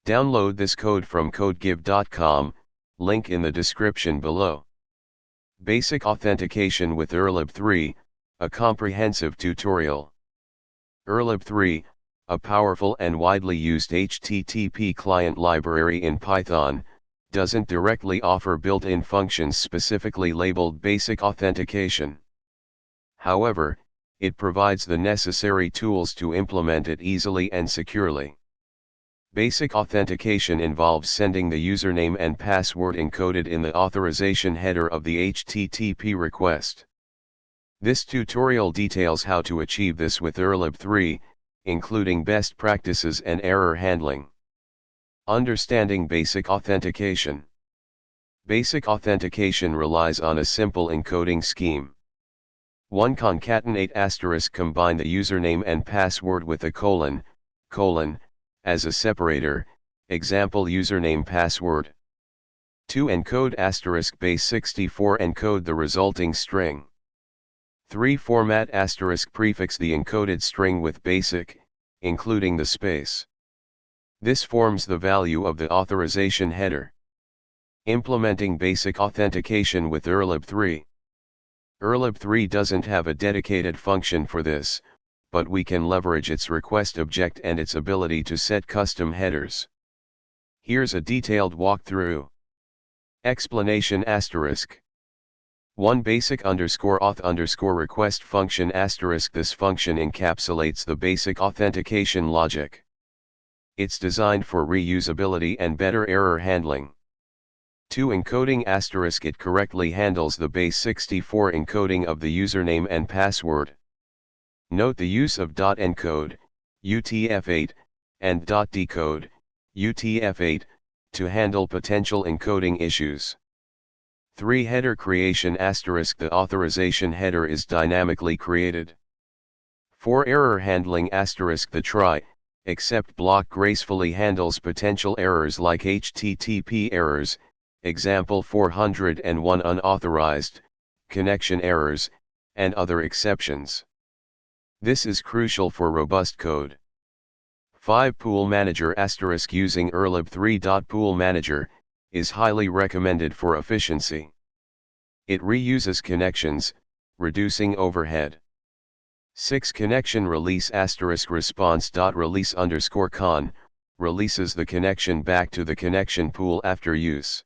Download this code from codegive.com, link in the description below. Basic Authentication with urllib3, a comprehensive tutorial. urllib3, a powerful and widely used HTTP client library in Python, doesn't directly offer built-in functions specifically labeled basic authentication. However, it provides the necessary tools to implement it easily and securely. Basic authentication involves sending the username and password encoded in the authorization header of the HTTP request. This tutorial details how to achieve this with urllib3, including best practices and error handling. Understanding basic authentication. Basic authentication relies on a simple encoding scheme. 1. Concatenate * combine the username and password with a colon, as a separator, example username password. 2. Encode * base 64 encode the resulting string. 3. Format * prefix the encoded string with basic, including the space. This forms the value of the authorization header. Implementing basic authentication with urllib3. urllib3 doesn't have a dedicated function for this, but we can leverage its request object and its ability to set custom headers. Here's a detailed walkthrough. Explanation * 1. Basic _auth request function * this function encapsulates the basic authentication logic. It's designed for reusability and better error handling. 2. Encoding * it correctly handles the base 64 encoding of the username and password. Note the use of .encode, UTF-8, and .decode, UTF-8, to handle potential encoding issues. 3. Header creation * the authorization header is dynamically created. 4. Error handling * the try, except block gracefully handles potential errors like HTTP errors, example 401 unauthorized, connection errors, and other exceptions. This is crucial for robust code. 5. Pool manager * using urllib3. Pool manager is highly recommended for efficiency. It reuses connections, reducing overhead. 6. Connection release * response. Release _con releases the connection back to the connection pool after use.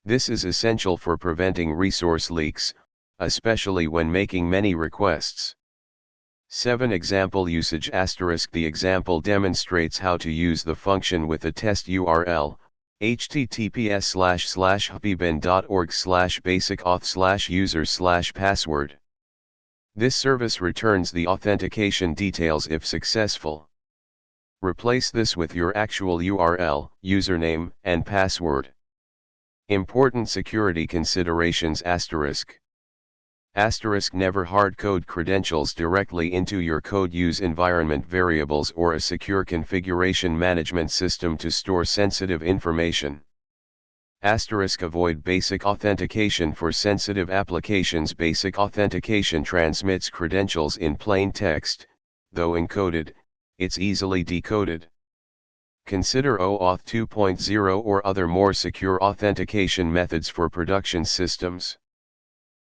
This is essential for preventing resource leaks, especially when making many requests. 7. Example usage * the example demonstrates how to use the function with a test URL, https://hpbin.org/basicauth/user/password. This service returns the authentication details if successful. Replace this with your actual URL, username, and password. Important security considerations ***. Never hardcode credentials directly into your code. Use environment variables or a secure configuration management system to store sensitive information. Avoid basic authentication for sensitive applications. Basic authentication transmits credentials in plain text, though encoded, it's easily decoded. Consider OAuth 2.0 or other more secure authentication methods for production systems.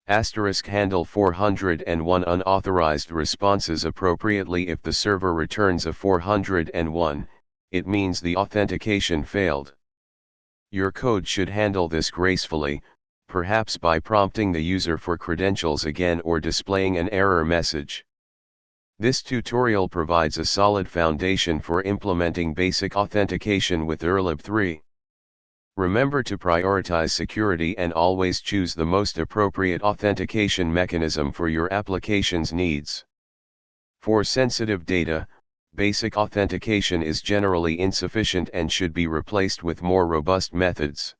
Handle 401 unauthorized responses appropriately. If the server returns a 401, it means the authentication failed. Your code should handle this gracefully, perhaps by prompting the user for credentials again or displaying an error message. This tutorial provides a solid foundation for implementing basic authentication with urllib3. Remember to prioritize security and always choose the most appropriate authentication mechanism for your application's needs. For sensitive data, basic authentication is generally insufficient and should be replaced with more robust methods.